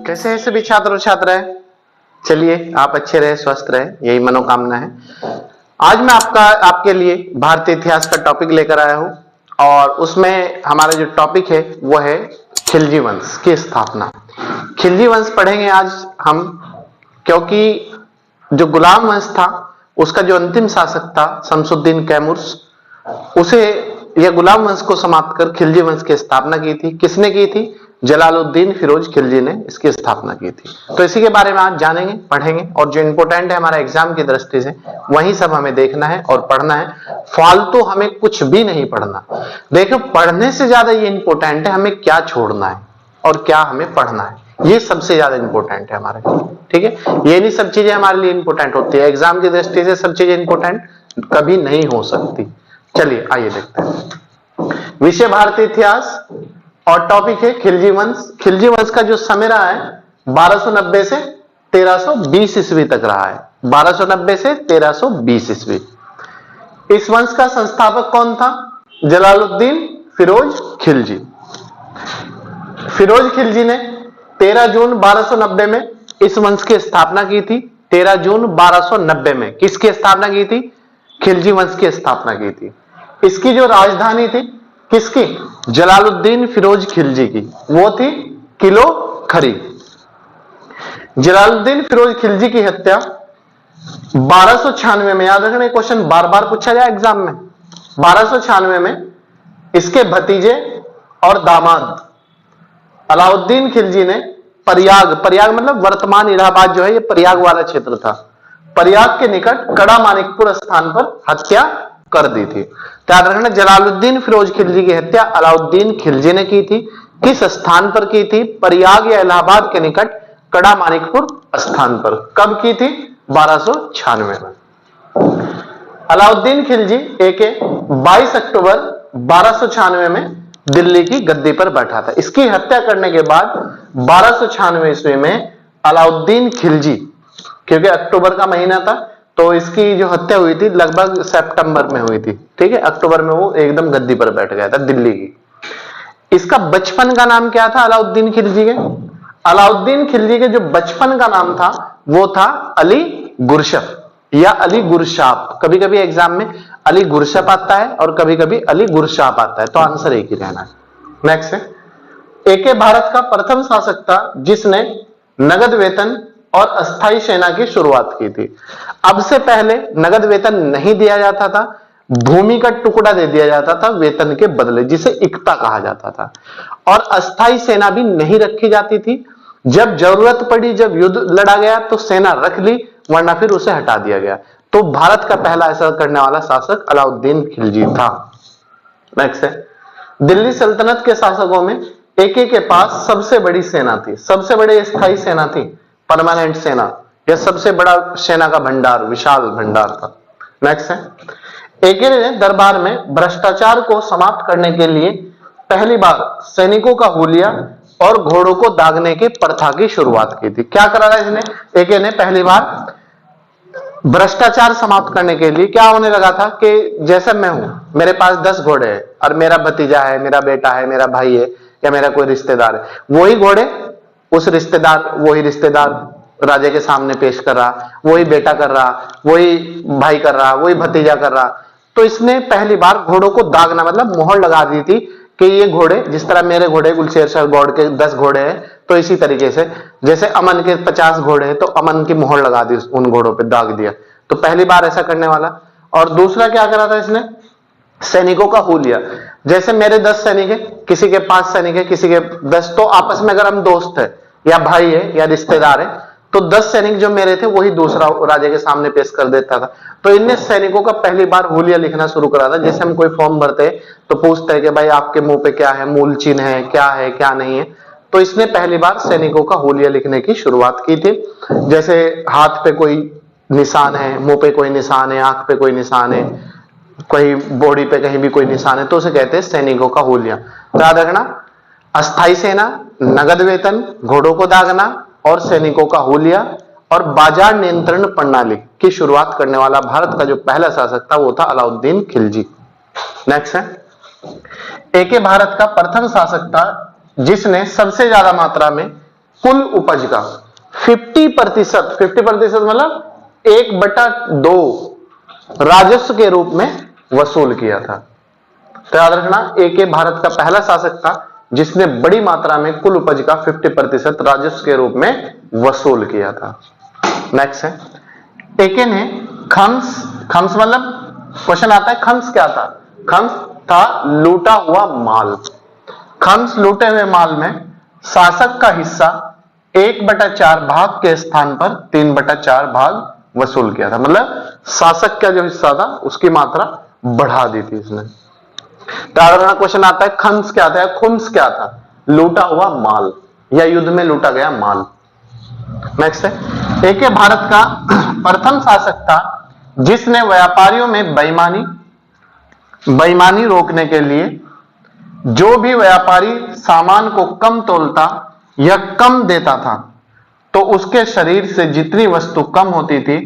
कैसे हैं सभी छात्र और छात्राएं? चलिए आप अच्छे रहे, स्वस्थ रहे, यही मनोकामना है। आज मैं आपके लिए भारतीय इतिहास का टॉपिक लेकर आया हूं और उसमें हमारा जो टॉपिक है वो है खिलजी वंश की स्थापना। खिलजी वंश पढ़ेंगे आज हम, क्योंकि जो गुलाम वंश था उसका जो अंतिम शासक था शमसुद्दीन कैमुर्स, उसे यह गुलाम वंश को समाप्त कर खिलजी वंश की स्थापना की थी। किसने की थी? जलालुद्दीन फिरोज खिलजी ने इसकी स्थापना की थी। तो इसी के बारे में आज जानेंगे, पढ़ेंगे और जो इंपॉर्टेंट है हमारा एग्जाम की दृष्टि से वही सब हमें देखना है और पढ़ना है। फालतू हमें कुछ भी नहीं पढ़ना। देखो, पढ़ने से ज्यादा ये इंपॉर्टेंट है हमें क्या छोड़ना है और क्या हमें पढ़ना है, ये सबसे ज्यादा इंपॉर्टेंट है हमारे लिए। ठीक है, ये नहीं सब चीजें हमारे लिए इंपॉर्टेंट होती है, एग्जाम की दृष्टि से सब चीजें इंपॉर्टेंट कभी नहीं हो सकती। चलिए आइए देखते हैं। विषय भारतीय इतिहास और टॉपिक है खिलजी वंश। खिलजी वंश का जो समय रहा है 1290 से 1320 ईस्वी तक रहा है। 1290 से 1320 ईस्वी। इस वंश का संस्थापक कौन था? जलालुद्दीन फिरोज खिलजी। फिरोज खिलजी ने 13 जून 1290 में इस वंश की स्थापना की थी। 13 जून 1290 में किसकी स्थापना की थी? खिलजी वंश की स्थापना की थी। इसकी जो राजधानी थी किसकी? जलालुद्दीन फिरोज खिलजी की, वो थी किलो खरी। जलालुद्दीन फिरोज खिलजी की हत्या 1296 में, याद रखना क्वेश्चन बार बार पूछा जाए एग्जाम में। 1296 में इसके भतीजे और दामाद अलाउद्दीन खिलजी ने प्रयाग मतलब वर्तमान इलाहाबाद जो है, ये प्रयाग वाला क्षेत्र था, प्रयाग के निकट कड़ा मानिकपुर स्थान पर हत्या कर दी थी। याद रखना, जलालुद्दीन फिरोज खिलजी की हत्या अलाउद्दीन खिलजी ने की थी। किस स्थान पर की थी? प्रयाग या इलाहाबाद के निकट कड़ा मानिकपुर स्थान पर। कब की थी? 1296 में। अलाउद्दीन खिलजी एके 22 अक्टूबर 1296 में दिल्ली की गद्दी पर बैठा था। इसकी हत्या करने के बाद 1296 ईस्वी में अलाउद्दीन खिलजी, क्योंकि अक्टूबर का महीना था तो इसकी जो हत्या हुई थी लगभग सितंबर में हुई थी। ठीक है, अक्टूबर में वो एकदम गद्दी पर बैठ गया था दिल्ली की। इसका बचपन का नाम क्या था अलाउद्दीन खिलजी के? अलाउद्दीन खिलजी के जो बचपन का नाम था वो था अली गुरशफ या अली गुरशाप। कभी कभी एग्जाम में अली गुरशफ आता है और कभी कभी अली गुरशाप आता है, तो आंसर एक ही रहना है। नेक्स्ट है, एके भारत का प्रथम शासक था जिसने नगद वेतन और अस्थाई सेना की शुरुआत की थी। अब से पहले नगद वेतन नहीं दिया जाता था, भूमि का टुकड़ा दे दिया जाता था वेतन के बदले, जिसे इक्ता कहा जाता था। और अस्थाई सेना भी नहीं रखी जाती थी। जब जरूरत पड़ी, जब युद्ध लड़ा गया तो सेना रख ली, वरना फिर उसे हटा दिया गया। तो भारत का पहला ऐसा करने वाला शासक अलाउद्दीन खिलजी था। नेक्स्ट है, दिल्ली सल्तनत के शासकों में एके के पास सबसे बड़ी सेना थी, सबसे बड़ी स्थायी सेना थी, परमानेंट सेना, यह सबसे बड़ा सेना का भंडार, विशाल भंडार था। नेक्स्ट है, एके ने दरबार में भ्रष्टाचार को समाप्त करने के लिए पहली बार सैनिकों का हुलिया और घोड़ों को दागने की प्रथा की शुरुआत की थी। क्या करा था इसने? एके ने पहली बार भ्रष्टाचार समाप्त करने के लिए क्या होने लगा था कि जैसे मैं हूं, मेरे पास 10 घोड़े हैं और मेरा भतीजा है, मेरा बेटा है, मेरा भाई है या मेरा कोई रिश्तेदार है, वही घोड़े वही रिश्तेदार राजे के सामने पेश कर रहा, वही बेटा कर रहा, वही भाई कर रहा, वही भतीजा कर रहा। तो इसने पहली बार घोड़ों को दागना मतलब मोहर लगा दी थी कि ये घोड़े, जिस तरह मेरे घोड़े गुलशेर शाह गौड़ के 10 घोड़े हैं, तो इसी तरीके से जैसे अमन के 50 घोड़े हैं तो अमन की मोहर लगा दी, उन घोड़ों पे दाग दिया। तो पहली बार ऐसा करने वाला। और दूसरा क्या करा था इसने? सैनिकों का हुलिया। जैसे मेरे 10 सैनिक है, किसी के 5 सैनिक है, किसी के 10, तो आपस में अगर हम दोस्त है या भाई है या रिश्तेदार है तो 10 सैनिक जो मेरे थे वही दूसरा राजे के सामने पेश कर देता था। तो इनने सैनिकों का पहली बार हुलिया लिखना शुरू करा था। जैसे हम कोई फॉर्म भरते हैं तो पूछते हैं कि भाई आपके मुंह पे क्या है, मूल चिन्ह है क्या नहीं है। तो इसने पहली बार सैनिकों का हुलिया लिखने की शुरुआत की थी। जैसे हाथ पे कोई निशान है, मुंह पे कोई निशान है, आंख पे कोई निशान है, कोई बॉडी पे कहीं भी कोई निशान है, तो उसे कहते हैं सैनिकों का हुलिया। याद रखना, अस्थाई सेना, नगद वेतन, घोड़ों को दागना और सैनिकों का हुलिया और बाजार नियंत्रण प्रणाली की शुरुआत करने वाला भारत का जो पहला शासक था वो था अलाउद्दीन खिलजी। नेक्स्ट है, एके भारत का प्रथम शासक था जिसने सबसे ज्यादा मात्रा में कुल उपज का 50% मतलब 1/2 राजस्व के रूप में वसूल किया था। तो याद रखना, एके भारत का पहला शासक था जिसने बड़ी मात्रा में कुल उपज का 50% राजस्व के रूप में वसूल किया था। नेक्स्ट है, एके ने खम्स मतलब क्वेश्चन आता है खम्स क्या था? खम्स था लूटा हुआ माल। खम्स लूटे हुए माल में शासक का हिस्सा 1/4 भाग के स्थान पर 3/4 भाग वसूल किया था। मतलब शासक का जो हिस्सा था उसकी मात्रा बढ़ा दी थी इसने। तो क्वेश्चन आता है खम्स क्या था, खुम्स क्या था? लूटा हुआ माल या युद्ध में लूटा गया माल। नेक्स्ट है, एके भारत का प्रथम शासक था जिसने व्यापारियों में बेईमानी रोकने के लिए जो भी व्यापारी सामान को कम तोलता या कम देता था तो उसके शरीर से जितनी वस्तु कम होती थी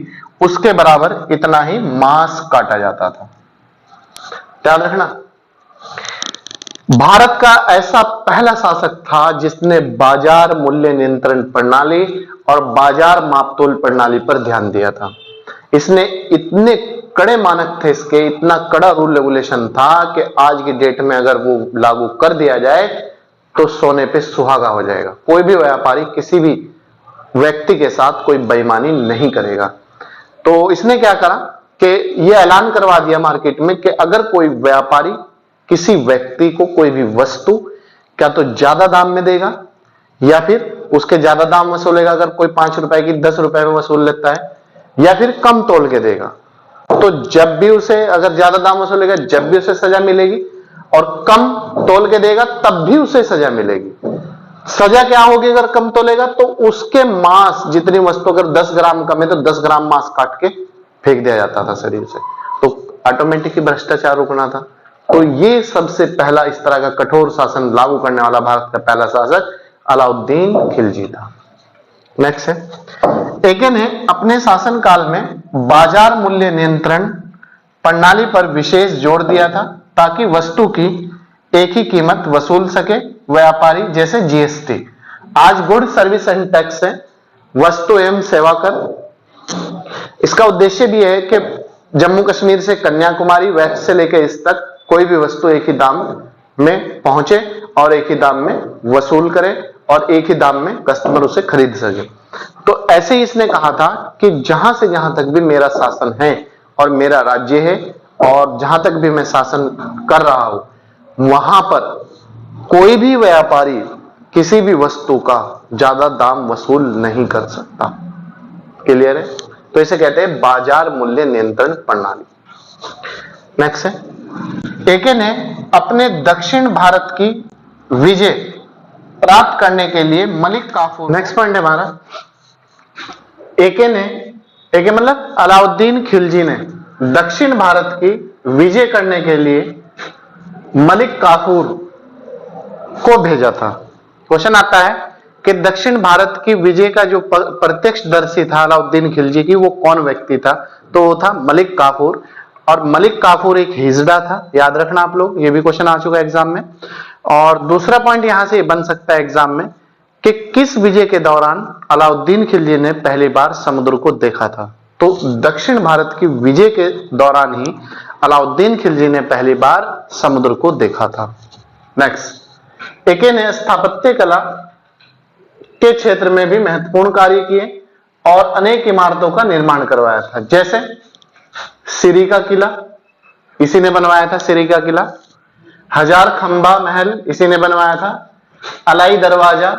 उसके बराबर इतना ही मांस काटा जाता था। ध्यान रखना, भारत का ऐसा पहला शासक था जिसने बाजार मूल्य नियंत्रण प्रणाली और बाजार मापतोल प्रणाली पर ध्यान दिया था। इसने इतने कड़े मानक थे इसके, इतना कड़ा रूल रेगुलेशन था कि आज की डेट में अगर वो लागू कर दिया जाए तो सोने पे सुहागा हो जाएगा। कोई भी व्यापारी किसी भी व्यक्ति के साथ कोई बेईमानी नहीं करेगा। तो इसने क्या करा कि यह ऐलान करवा दिया मार्केट में कि अगर कोई व्यापारी किसी व्यक्ति को कोई भी वस्तु क्या तो ज्यादा दाम में देगा या फिर उसके ज्यादा दाम वसूलेगा, अगर कोई 5 रुपए की 10 रुपए में वसूल लेता है, या फिर कम तोल के देगा, तो जब भी उसे अगर ज्यादा दाम वसूलेगा जब भी उसे सजा मिलेगी, और कम तोल के देगा तब भी उसे सजा मिलेगी। सजा क्या होगी? अगर कम तोलेगा तो उसके मांस जितनी वस्तु अगर 10 ग्राम कम है तो 10 ग्राम मांस काट के फेंक दिया जाता था शरीर से। तो ऑटोमेटिक भ्रष्टाचार रुकना था। तो ये सबसे पहला इस तरह का कठोर शासन लागू करने वाला भारत का पहला शासक अलाउद्दीन खिलजी था। नेक्स्ट है, एके ने अपने शासन काल में बाजार मूल्य नियंत्रण प्रणाली पर विशेष जोर दिया था ताकि वस्तु की एक ही कीमत वसूल सके व्यापारी, जैसे जीएसटी। आज गुड सर्विस एंड टैक्स है, वस्तु एवं सेवा कर। इसका उद्देश्य भी है कि जम्मू कश्मीर से कन्याकुमारी, वेस्ट से लेकर इस तक कोई भी वस्तु एक ही दाम में पहुंचे और एक ही दाम में वसूल करे और एक ही दाम में कस्टमर उसे खरीद सके। तो ऐसे ही इसने कहा था कि जहां से जहां तक भी मेरा शासन है और मेरा राज्य है और जहां तक भी मैं शासन कर रहा हूं वहां पर कोई भी व्यापारी किसी भी वस्तु का ज्यादा दाम वसूल नहीं कर सकता। क्लियर है? तो इसे कहते हैं बाजार मूल्य नियंत्रण प्रणाली। नेक्स्ट है, एके ने अपने दक्षिण भारत की विजय प्राप्त करने के लिए मलिक काफूर। नेक्स्ट पॉइंट है हमारा, एके मतलब अलाउद्दीन खिलजी ने दक्षिण भारत की विजय करने के लिए मलिक काफूर को भेजा था। क्वेश्चन आता है कि दक्षिण भारत की विजय का जो प्रत्यक्षदर्शी था अलाउद्दीन खिलजी की, वो कौन व्यक्ति था? तो वो था मलिक काफूर। और मलिक काफूर एक हिजड़ा था, याद रखना आप लोग, ये भी क्वेश्चन आ चुका है एग्जाम में। और दूसरा पॉइंट यहां से बन सकता है एग्जाम में कि किस विजय के दौरान अलाउद्दीन खिलजी ने पहली बार समुद्र को देखा था? तो दक्षिण भारत की विजय के दौरान ही अलाउद्दीन खिलजी ने पहली बार समुद्र को देखा था। नेक्स्ट, एके ने स्थापत्य कला के क्षेत्र में भी महत्वपूर्ण कार्य किए और अनेक इमारतों का निर्माण करवाया था, जैसे सिरी का किला इसी ने बनवाया था, सिरी का किला। हजार खंबा महल इसी ने बनवाया था। अलाई दरवाजा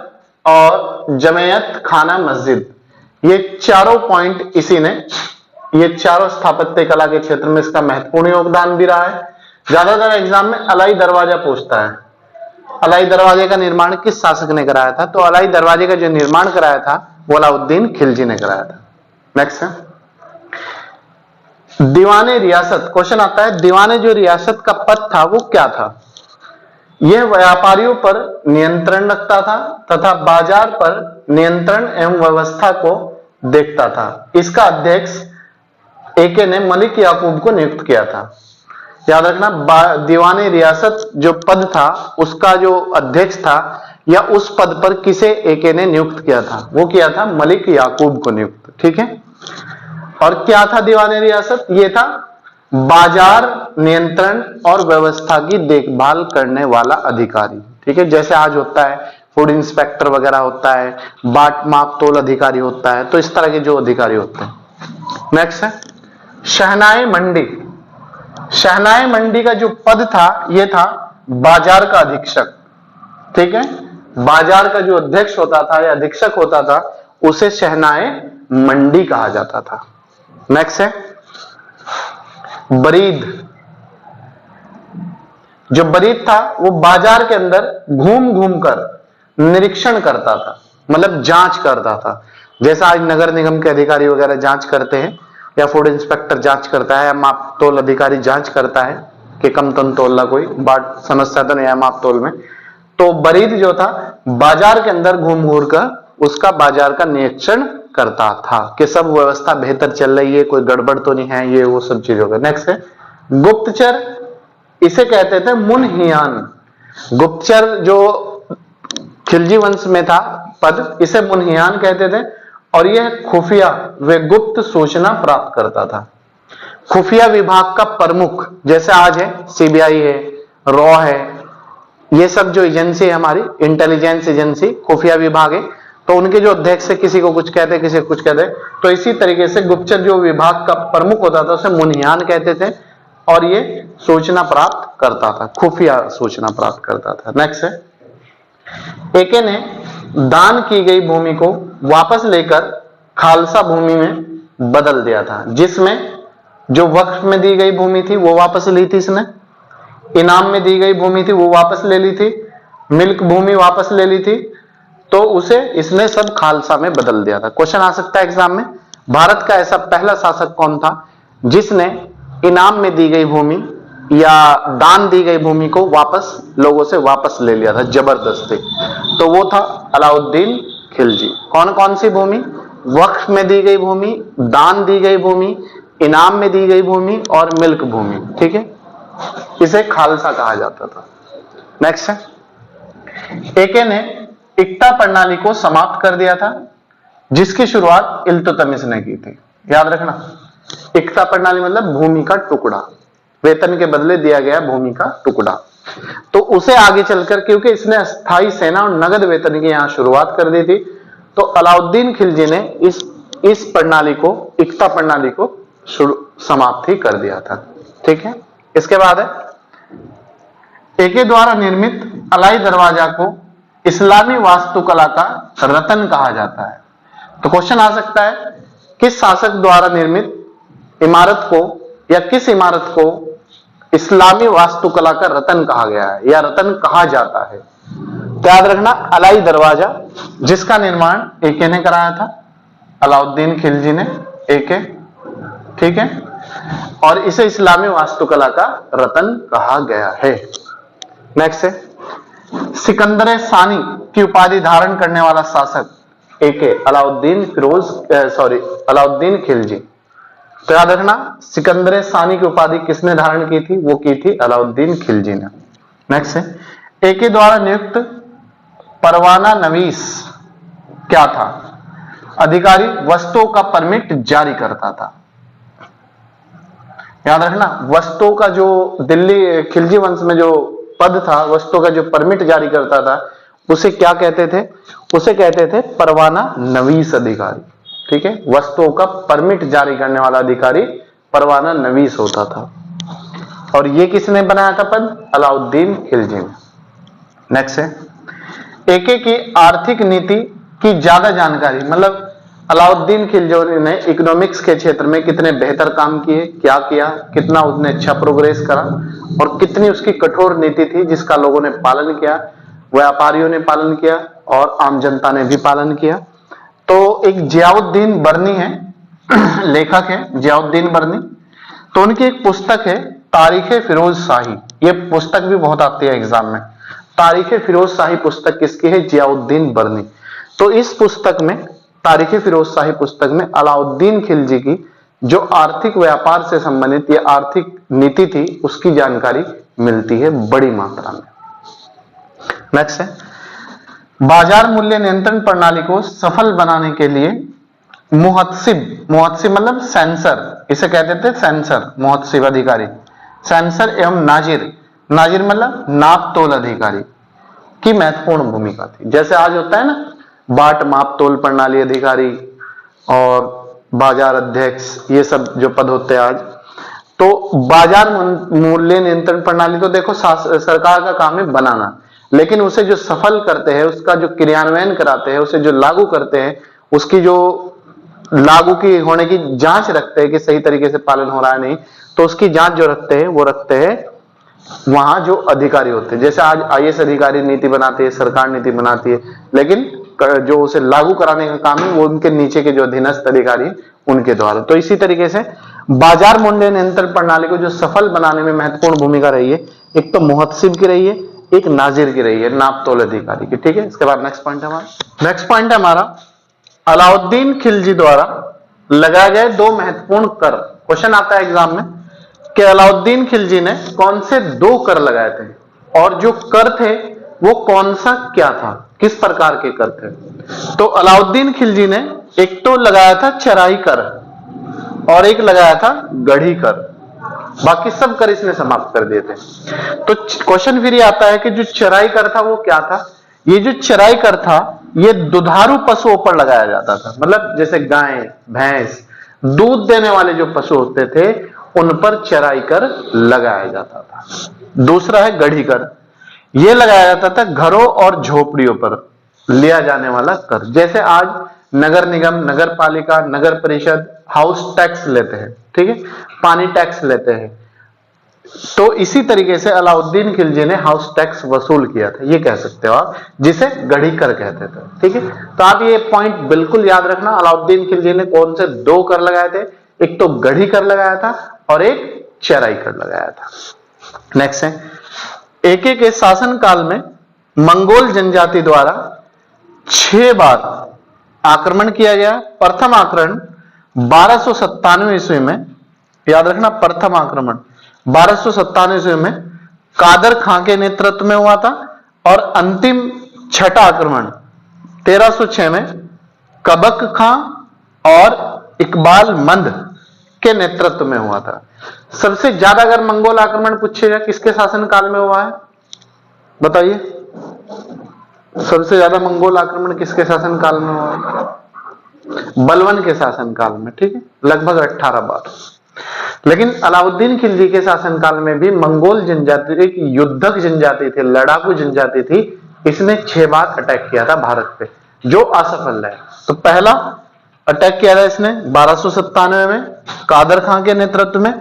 और जमयत खाना मस्जिद, ये चारों पॉइंट इसी ने, ये चारों स्थापत्य कला के क्षेत्र में इसका महत्वपूर्ण योगदान भी रहा है। ज्यादातर एग्जाम में अलाई दरवाजा पूछता है, अलाई दरवाजे का निर्माण किस शासक ने कराया था? तो अलाई दरवाजे का जो निर्माण कराया था वो अलाउद्दीन खिलजी ने कराया था। नेक्स्ट है, दीवाने रियासत। क्वेश्चन आता है दीवाने जो रियासत का पद था वो क्या था? यह व्यापारियों पर नियंत्रण रखता था तथा बाजार पर नियंत्रण एवं व्यवस्था को देखता था। इसका अध्यक्ष एके ने मलिक याकूब को नियुक्त किया था। याद रखना, दीवाने रियासत जो पद था उसका जो अध्यक्ष था या उस पद पर किसे एके ने नियुक्त किया था, वो किया था मलिक याकूब को नियुक्त। ठीक है, और क्या था दीवाने रियासत? ये था बाजार नियंत्रण और व्यवस्था की देखभाल करने वाला अधिकारी। ठीक है, जैसे आज होता है फूड इंस्पेक्टर वगैरह होता है, बाट माप तोल अधिकारी होता है, तो इस तरह के जो अधिकारी होते हैं। नेक्स्ट है शहनाई मंडी। शहनाई मंडी का जो पद था ये था बाजार का अधीक्षक। ठीक है, बाजार का जो अध्यक्ष होता था या अधीक्षक होता था उसे शहनाई मंडी कहा जाता था। नेक्स्ट है बरीद। जो बरीद था वो बाजार के अंदर घूम घूम कर निरीक्षण करता था, मतलब जांच करता था। जैसा आज नगर निगम के अधिकारी वगैरह जांच करते हैं या फूड इंस्पेक्टर जांच करता है या माप तोल अधिकारी जांच करता है कि कम तन तोल कोई बाट समस्या तो नहीं है माप तोल में, तो बरीद जो था बाजार के अंदर घूम घूम कर उसका बाजार का निरीक्षण करता था कि सब व्यवस्था बेहतर चल रही है, कोई गड़बड़ तो नहीं है, ये वो सब चीजों का। नेक्स्ट है गुप्तचर। इसे कहते थे मुनहियान। गुप्तचर जो खिलजी वंश में था पद, इसे मुनहियान कहते थे और यह खुफिया व गुप्त सूचना प्राप्त करता था। खुफिया विभाग का प्रमुख जैसे आज है सीबीआई है, रॉ है, ये सब जो एजेंसी है हमारी इंटेलिजेंस एजेंसी खुफिया विभाग है, तो उनके जो अध्यक्ष है किसी को कुछ कहते किसी को कुछ कहते, तो इसी तरीके से गुप्तचर जो विभाग का प्रमुख होता था उसे मुनहियान कहते थे और ये सूचना प्राप्त करता था, खुफिया सूचना प्राप्त करता था। नेक्स्ट है एके ने दान की गई भूमि को वापस लेकर खालसा भूमि में बदल दिया था, जिसमें जो वक्फ में दी गई भूमि थी वो वापस ली थी इसने, इनाम में दी गई भूमि थी वो वापस ले ली थी, मिल्क भूमि वापस ले ली थी, तो उसे इसने सब खालसा में बदल दिया था। क्वेश्चन आ सकता है एग्जाम में, भारत का ऐसा पहला शासक कौन था जिसने इनाम में दी गई भूमि या दान दी गई भूमि को वापस लोगों से वापस ले लिया था जबरदस्ती? तो वो था अलाउद्दीन खिलजी। कौन कौन सी भूमि? वक्फ में दी गई भूमि, दान दी गई भूमि, इनाम में दी गई भूमि और मिल्क भूमि। ठीक है, इसे खालसा कहा जाता था। नेक्स्ट है एके ने इक्ता प्रणाली को समाप्त कर दिया था, जिसकी शुरुआत इल्तुतमिश ने की थी। याद रखना, इक्ता प्रणाली मतलब भूमि का टुकड़ा, वेतन के बदले दिया गया भूमि का टुकड़ा। तो उसे आगे चलकर, क्योंकि इसने अस्थायी सेना और नगद वेतन की यहां शुरुआत कर दी थी, तो अलाउद्दीन खिलजी ने इस प्रणाली को, इक्ता प्रणाली को समाप्त ही कर दिया था। ठीक है, इसके बाद है एके द्वारा निर्मित अलाई दरवाजा को इस्लामी वास्तुकला का रतन कहा जाता है। तो क्वेश्चन आ सकता है किस शासक द्वारा निर्मित इमारत को या किस इमारत को इस्लामी वास्तुकला का रतन कहा गया है या रतन कहा जाता है? तो याद रखना अलाई दरवाजा, जिसका निर्माण एके ने कराया था, अलाउद्दीन खिलजी ने, एके। ठीक है, और इसे इस्लामी वास्तुकला का रतन कहा गया है। नेक्स्ट है सिकंदर सानी की उपाधि धारण करने वाला शासक एके अलाउद्दीन खिलजी। तो याद रखना सिकंदर सानी की उपाधि किसने धारण की थी? वो की थी अलाउद्दीन खिलजी ने। नेक्स्ट है एके द्वारा नियुक्त परवाना नवीस क्या था? अधिकारी वस्तुओं का परमिट जारी करता था। याद रखना, वस्तुओं का जो दिल्ली खिलजी वंश में जो पद था, वस्तुओं का जो परमिट जारी करता था, उसे क्या कहते थे? उसे कहते थे परवाना नवीस अधिकारी। ठीक है, वस्तुओं का परमिट जारी करने वाला अधिकारी परवाना नवीस होता था, और ये किसने बनाया था पद? अलाउद्दीन खिलजी ने। नेक्स्ट है एके की आर्थिक नीति की ज्यादा जानकारी, मतलब अलाउद्दीन खिलजी ने इकोनॉमिक्स के क्षेत्र में कितने बेहतर काम किए, क्या किया, कितना उसने अच्छा प्रोग्रेस करा और कितनी उसकी कठोर नीति थी जिसका लोगों ने पालन किया, व्यापारियों ने पालन किया और आम जनता ने भी पालन किया। तो एक जियाउद्दीन बर्नी है, लेखक है जियाउद्दीन बर्नी, तो उनकी एक पुस्तक है तारीखे फिरोज शाही। ये पुस्तक भी बहुत आती है एग्जाम में। तारीखे फिरोज शाही पुस्तक किसकी है? जियाउद्दीन बर्नी। तो इस पुस्तक में, तारीखे फिरोज शाही पुस्तक में अलाउद्दीन खिलजी की जो आर्थिक व्यापार से संबंधित ये आर्थिक नीति थी उसकी जानकारी मिलती है बड़ी मात्रा में। नेक्स्ट है, बाजार मूल्य नियंत्रण प्रणाली को सफल बनाने के लिए मुहत्सिब, मुहत्सिब मतलब सेंसर, इसे कहते थे सेंसर, मुहत्सिब अधिकारी, सेंसर एवं नाजिर, नाजिर मतलब नाप तोल अधिकारी की महत्वपूर्ण भूमिका थी। जैसे आज होता है ना बाट माप तोल प्रणाली अधिकारी और बाजार अध्यक्ष, ये सब जो पद होते हैं आज, तो बाजार मूल्य नियंत्रण प्रणाली तो देखो सरकार का काम है बनाना, लेकिन उसे जो सफल करते हैं, उसका जो क्रियान्वयन कराते हैं, उसे जो लागू करते हैं, उसकी जो लागू की होने की जांच रखते हैं कि सही तरीके से पालन हो रहा है नहीं, तो उसकी जांच जो रखते हैं वो रखते हैं वहां जो अधिकारी होते हैं। जैसे आज आईएएस अधिकारी नीति बनाते हैं, सरकार नीति बनाती है, लेकिन जो उसे लागू कराने का काम है वो उनके नीचे के जो अधीनस्थ अधिकारी उनके द्वारा। तो इसी तरीके से बाजार मूल्य नियंत्रण प्रणाली को जो सफल बनाने में महत्वपूर्ण भूमिका रही है, एक तो मुहत्सिब की रही है, एक नाजिर की रही है, नाप तोल अधिकारी की। ठीक है, इसके बाद नेक्स्ट पॉइंट है हमारा, नेक्स्ट पॉइंट है हमारा अलाउद्दीन खिलजी द्वारा लगाए गए दो महत्वपूर्ण कर। क्वेश्चन आता है एग्जाम में कि अलाउद्दीन खिलजी ने कौन से दो कर लगाए थे और जो कर थे वो कौन सा क्या था, किस प्रकार के कर थे। तो अलाउद्दीन खिलजी ने एक तो लगाया था चराई कर और एक लगाया था गढ़ी कर, बाकी सब कर इसने समाप्त कर दिए थे। तो क्वेश्चन फिर ये आता है कि जो चराई कर था वो क्या था। ये जो चराई कर था ये दुधारू पशुओं पर लगाया जाता था, मतलब जैसे गाय भैंस दूध देने वाले जो पशु होते थे उन पर चराई कर लगाया जाता था। दूसरा है गढ़ी कर, यह लगाया जाता था घरों और झोपड़ियों पर लिया जाने वाला कर। जैसे आज नगर निगम, नगर पालिका, नगर परिषद हाउस टैक्स लेते हैं, ठीक है, पानी टैक्स लेते हैं, तो इसी तरीके से अलाउद्दीन खिलजी ने हाउस टैक्स वसूल किया था, ये कह सकते हो आप, जिसे गढ़ी कर कहते थे। ठीक है, तो आप ये पॉइंट बिल्कुल याद रखना, अलाउद्दीन खिलजी ने कौन से दो कर लगाए थे, एक तो गढ़ी कर लगाया था और एक चराई कर लगाया था। नेक्स्ट है, एके के शासन काल में मंगोल जनजाति द्वारा 6 बार आक्रमण किया गया। प्रथम आक्रमण 1297 ईस्वी में, याद रखना प्रथम आक्रमण 1297 ईस्वी में कादर खां के नेतृत्व में हुआ था और अंतिम छठा आक्रमण 1306 में कबक खां और इकबाल मंद के नेतृत्व में हुआ था। सबसे ज्यादा अगर मंगोल आक्रमण पूछेगा किसके शासनकाल में हुआ है बताइए, सबसे ज्यादा मंगोल आक्रमण किसके शासनकाल में हुआ है? बलवन के शासनकाल में, ठीक है, लगभग 18 बार। लेकिन अलाउद्दीन खिलजी के शासनकाल में भी मंगोल जनजाति एक युद्धक जनजाति थी, लड़ाकू जनजाति थी, इसने 6 बार अटैक किया था भारत पे, जो असफल रहे। तो पहला अटैक किया था इसने 1297 में कादर खां के नेतृत्व में,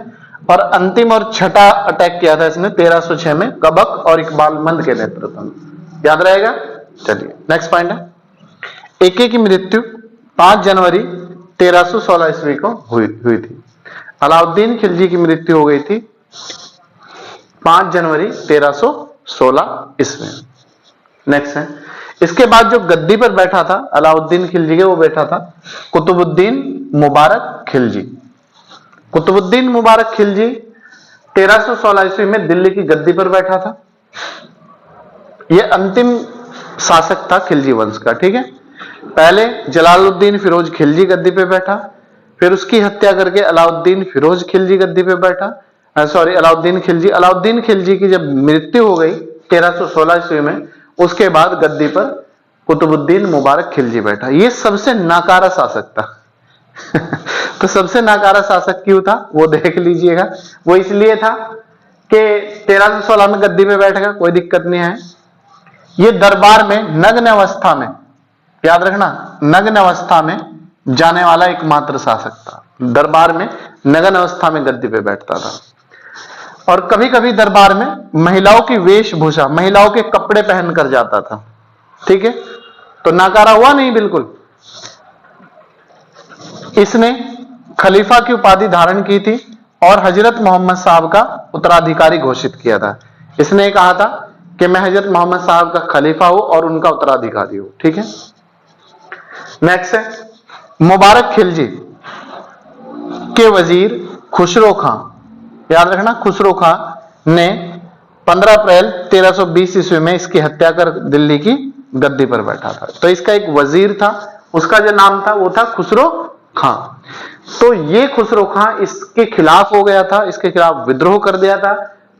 और अंतिम और छठा अटैक किया था इसने 1306 में कबक और इकबाल मंद के नेतृत्व में। याद रहेगा। चलिए नेक्स्ट पॉइंट है, एके की मृत्यु 5 जनवरी 1316 ईस्वी को हुई थी। अलाउद्दीन खिलजी की मृत्यु हो गई थी 5 जनवरी 1316 ईस्वी में। नेक्स्ट है, इसके बाद जो गद्दी पर बैठा था अलाउद्दीन खिलजी के, वो बैठा था कुतुबुद्दीन मुबारक खिलजी। कुतुबुद्दीन मुबारक खिलजी 1316 ईस्वी में दिल्ली की गद्दी पर बैठा था। यह अंतिम शासक था खिलजी वंश का, ठीक है। पहले जलालुद्दीन फिरोज खिलजी गद्दी पे बैठा, फिर उसकी हत्या करके अलाउद्दीन फिरोज खिलजी गद्दी पे बैठा, अलाउद्दीन खिलजी की जब मृत्यु हो गई 1316 ईस्वी में, उसके बाद गद्दी पर कुतुबुद्दीन मुबारक खिलजी बैठा। ये सबसे नाकारा शासक था तो सबसे नाकारा शासक क्यों था वो देख लीजिएगा। वो इसलिए था कि 1316 में गद्दी पे बैठ गया, कोई दिक्कत नहीं है। ये दरबार में नग्न अवस्था में, याद रखना, नग्न अवस्था में जाने वाला एकमात्र शासक था। दरबार में नग्न अवस्था में गद्दी पे बैठता था, और कभी कभी दरबार में महिलाओं की वेशभूषा, महिलाओं के कपड़े पहनकर जाता था, ठीक है। तो नाकारा हुआ नहीं बिल्कुल। इसने खलीफा की उपाधि धारण की थी और हजरत मोहम्मद साहब का उत्तराधिकारी घोषित किया था। इसने कहा था कि मैं हजरत मोहम्मद साहब का खलीफा हूं और उनका उत्तराधिकारी हूं, ठीक है। नेक्स्ट है मुबारक खिलजी। के वजीर खुसरो खां, याद रखना, खुसरो खां ने 15 अप्रैल 1320 ईस्वी में इसकी हत्या कर दिल्ली की गद्दी पर बैठा था। तो इसका एक वजीर था, उसका जो नाम था वो था खुसरो खां। तो ये खुसरो खां इसके खिलाफ हो गया था, इसके खिलाफ विद्रोह कर दिया था।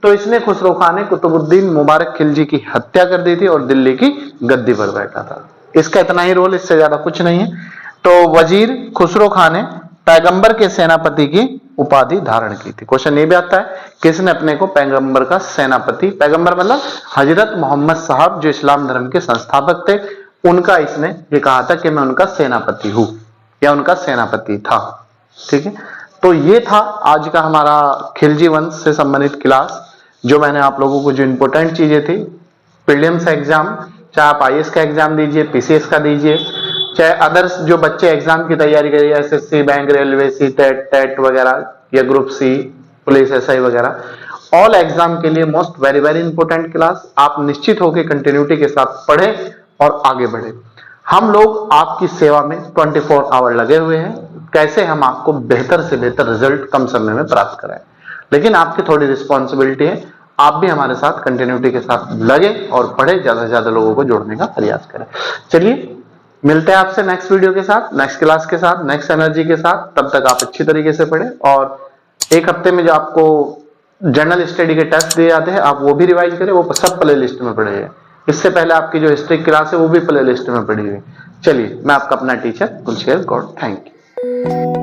तो इसने, खुसरो खां ने कुतुबुद्दीन मुबारक खिलजी की हत्या कर दी थी और दिल्ली की गद्दी पर बैठा था। इसका इतना ही रोल, इससे ज्यादा कुछ नहीं है। तो वजीर खुसरो खां ने पैगंबर के सेनापति की उपाधि धारण की थी। क्वेश्चन ये भी आता है, किसने अपने को पैगंबर का सेनापति, पैगंबर मतलब हजरत मोहम्मद साहब जो इस्लाम धर्म के संस्थापक थे, उनका इसने ये कहा था कि मैं उनका सेनापति हूं या उनका सेनापति था। ठीक है, तो ये था आज का हमारा खिलजी वंश से संबंधित क्लास, जो मैंने आप लोगों को जो इंपॉर्टेंट चीजें थी, प्रीलिम्स एग्जाम, चाहे आप आईएएस का एग्जाम दीजिए, पीसीएस का दीजिए, चाहे अदर्स जो बच्चे एग्जाम की तैयारी करिए, SSC, bank, railway, C TET वगैरह, या ग्रुप सी, पुलिस, एसआई वगैरह, ऑल एग्जाम के लिए most very very important class. आप निश्चित होकर कंटिन्यूटी के साथ पढ़े और आगे बढ़े। हम लोग आपकी सेवा में 24 आवर लगे हुए हैं, कैसे हम आपको बेहतर से बेहतर रिजल्ट कम समय में प्राप्त कराएं। लेकिन आपकी थोड़ी रिस्पॉन्सिबिलिटी है, आप भी हमारे साथ कंटिन्यूटी के साथ लगे और पढ़े, ज्यादा से ज्यादा लोगों को जोड़ने का प्रयास करें। चलिए, मिलते हैं आपसे नेक्स्ट वीडियो के साथ, नेक्स्ट क्लास के साथ, नेक्स्ट एनर्जी के साथ। तब तक आप अच्छी तरीके से पढ़ें और एक हफ्ते में जो आपको जनरल स्टडी के टेस्ट दिए जाते हैं, आप वो भी रिवाइज करें, वो सब प्ले लिस्ट में पढ़े। इससे पहले आपकी जो हिस्ट्री क्लास है वो भी प्ले लिस्ट में पड़ी हुई। चलिए, मैं आपका अपना teacher Gulsher Gaur, thank you.